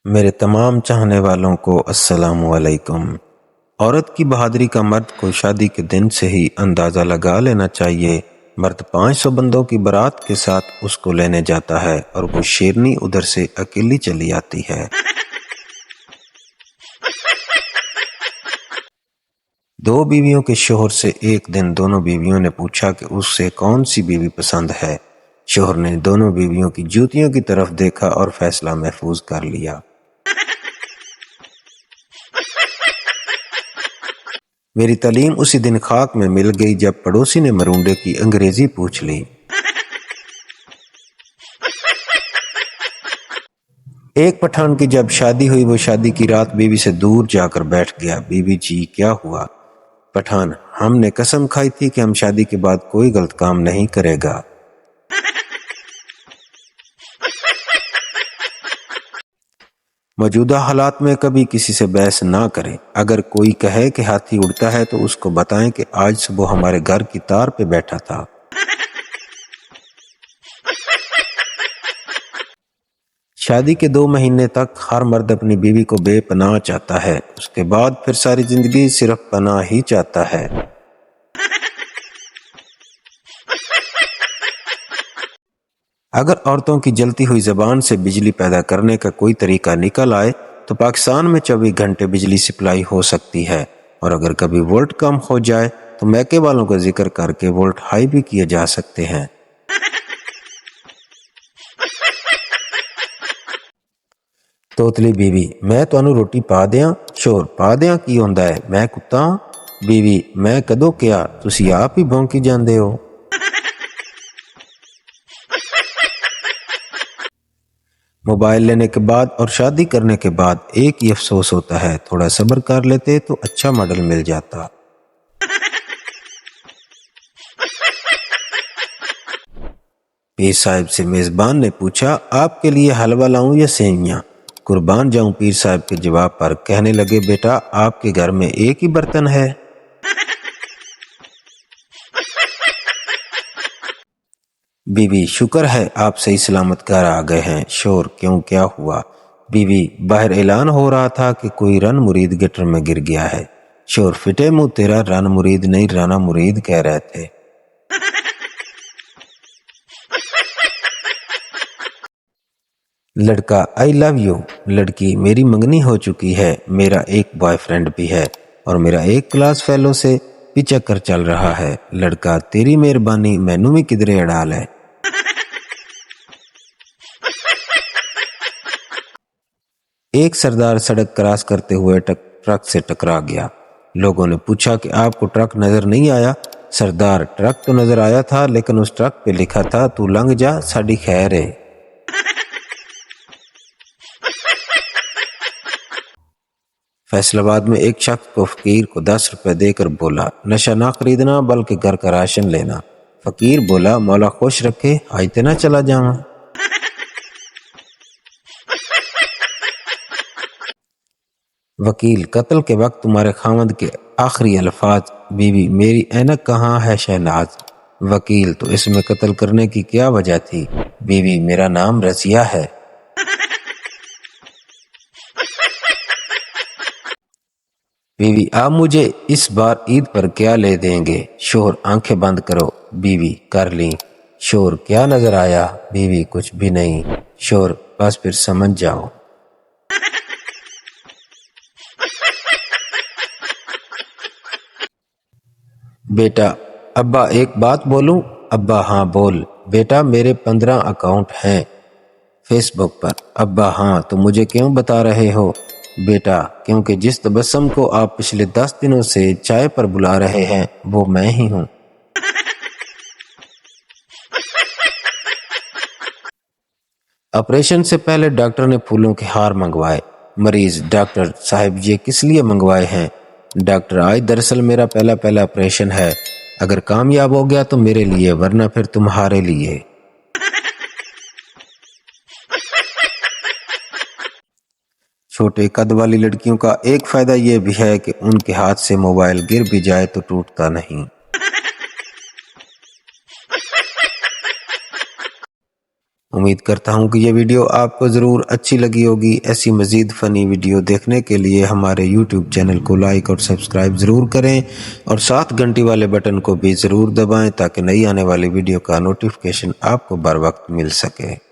میرے تمام چاہنے والوں کو السلام علیکم۔ عورت کی بہادری کا مرد کو شادی کے دن سے ہی اندازہ لگا لینا چاہیے۔ مرد 500 بندوں کی بارات کے ساتھ اس کو لینے جاتا ہے اور وہ شیرنی ادھر سے اکیلی چلی آتی ہے۔ دو بیویوں کے شوہر سے ایک دن دونوں بیویوں نے پوچھا کہ اس سے کون سی بیوی پسند ہے۔ شوہر نے دونوں بیویوں کی جوتیوں کی طرف دیکھا اور فیصلہ محفوظ کر لیا۔ میری تعلیم اسی دن خاک میں مل گئی جب پڑوسی نے مرونڈے کی انگریزی پوچھ لی۔ ایک پٹھان کی جب شادی ہوئی وہ شادی کی رات بیوی سے دور جا کر بیٹھ گیا۔ بیوی جی کیا ہوا؟ پٹھان ہم نے قسم کھائی تھی کہ ہم شادی کے بعد کوئی غلط کام نہیں کرے گا۔ موجودہ حالات میں کبھی کسی سے بحث نہ کریں۔ اگر کوئی کہے کہ ہاتھی اڑتا ہے تو اس کو بتائیں کہ آج صبح ہمارے گھر کی تار پہ بیٹھا تھا۔ شادی کے 2 مہینے تک ہر مرد اپنی بیوی کو بے پناہ چاہتا ہے، اس کے بعد پھر ساری زندگی صرف پناہ ہی چاہتا ہے۔ اگر عورتوں کی جلتی ہوئی زبان سے بجلی پیدا کرنے کا کوئی طریقہ نکل آئے تو پاکستان میں 24 گھنٹے بجلی سپلائی ہو سکتی ہے، اور اگر کبھی وولٹ کم ہو جائے تو میکے والوں کا ذکر کر کے وولٹ ہائی بھی کیے جا سکتے ہیں۔ توتلی بیوی میں تانوں روٹی پا دیاں؟ شور پا دیاں کی ہوندا ہے، میں کتا ہاں؟ بیوی میں کدو کیا تسی آپ ہی بھونکی جاندے ہو۔ موبائل لینے کے بعد اور شادی کرنے کے بعد ایک ہی افسوس ہوتا ہے، تھوڑا صبر کر لیتے تو اچھا ماڈل مل جاتا۔ پیر صاحب سے میزبان نے پوچھا آپ کے لیے حلوہ لاؤں یا سیویاں؟ قربان جاؤں پیر صاحب کے جواب پر، کہنے لگے بیٹا آپ کے گھر میں ایک ہی برتن ہے۔ بیوی شکر ہے آپ صحیح سلامت گھر آ گئے ہیں۔ شور کیوں کیا ہوا؟ بیوی باہر اعلان ہو رہا تھا کہ کوئی رن مرید گٹر میں گر گیا ہے۔ شور فٹے منہ تیرا، رن مرید نہیں رانا مرید کہہ رہے تھے۔ لڑکا آئی لو یو، لڑکی میری منگنی ہو چکی ہے، میرا ایک بوائے فرینڈ بھی ہے اور میرا ایک کلاس فیلو سے پیچھا کر چل رہا ہے۔ لڑکا تیری مہربانی مینوں بھی کدھرے اڑا لے۔ ایک سردار سڑک کراس کرتے ہوئے ٹرک سے ٹکرا گیا۔ لوگوں نے پوچھا کہ آپ کو ٹرک نظر نہیں آیا؟ سردار ٹرک تو نظر آیا تھا لیکن اس ٹرک پہ لکھا تھا تو لنگ جا ساڈی خیر ہے۔ فیصل آباد میں ایک شخص کو فقیر کو 10 روپے دے کر بولا نشہ نہ خریدنا بلکہ گھر کا راشن لینا۔ فقیر بولا مولا خوش رکھے آج تے نہ چلا جاواں۔ وکیل قتل کے وقت تمہارے خاوند کے آخری الفاظ؟ بیوی میری اینک کہاں ہے شہناز؟ وکیل تو اس میں قتل کرنے کی کیا وجہ تھی؟ بیوی میرا نام رضیہ ہے۔ بیوی آپ مجھے اس بار عید پر کیا لے دیں گے؟ شوہر آنکھیں بند کرو، بیوی کر لیں۔ شوہر کیا نظر آیا؟ بیوی کچھ بھی نہیں۔ شوہر بس پھر سمجھ جاؤ۔ بیٹا ابا ایک بات بولوں؟ ابا ہاں بول۔ بیٹا میرے 15 اکاؤنٹ ہیں فیس بک پر۔ ابا ہاں تو مجھے کیوں بتا رہے ہو؟ بیٹا کیونکہ جس تبسم کو آپ پچھلے 10 دنوں سے چائے پر بلا رہے ہیں وہ میں ہی ہوں۔ آپریشن سے پہلے ڈاکٹر نے پھولوں کے ہار منگوائے۔ مریض ڈاکٹر صاحب یہ کس لیے منگوائے ہیں؟ ڈاکٹر آج دراصل میرا پہلا آپریشن ہے، اگر کامیاب ہو گیا تو میرے لیے ورنہ پھر تمہارے لیے۔ چھوٹے قد والی لڑکیوں کا ایک فائدہ یہ بھی ہے کہ ان کے ہاتھ سے موبائل گر بھی جائے تو ٹوٹتا نہیں۔ امید کرتا ہوں کہ یہ ویڈیو آپ کو ضرور اچھی لگی ہوگی۔ ایسی مزید فنی ویڈیو دیکھنے کے لیے ہمارے یوٹیوب چینل کو لائک اور سبسکرائب ضرور کریں اور ساتھ گھنٹی والے بٹن کو بھی ضرور دبائیں تاکہ نئی آنے والی ویڈیو کا نوٹیفیکیشن آپ کو بر وقت مل سکے۔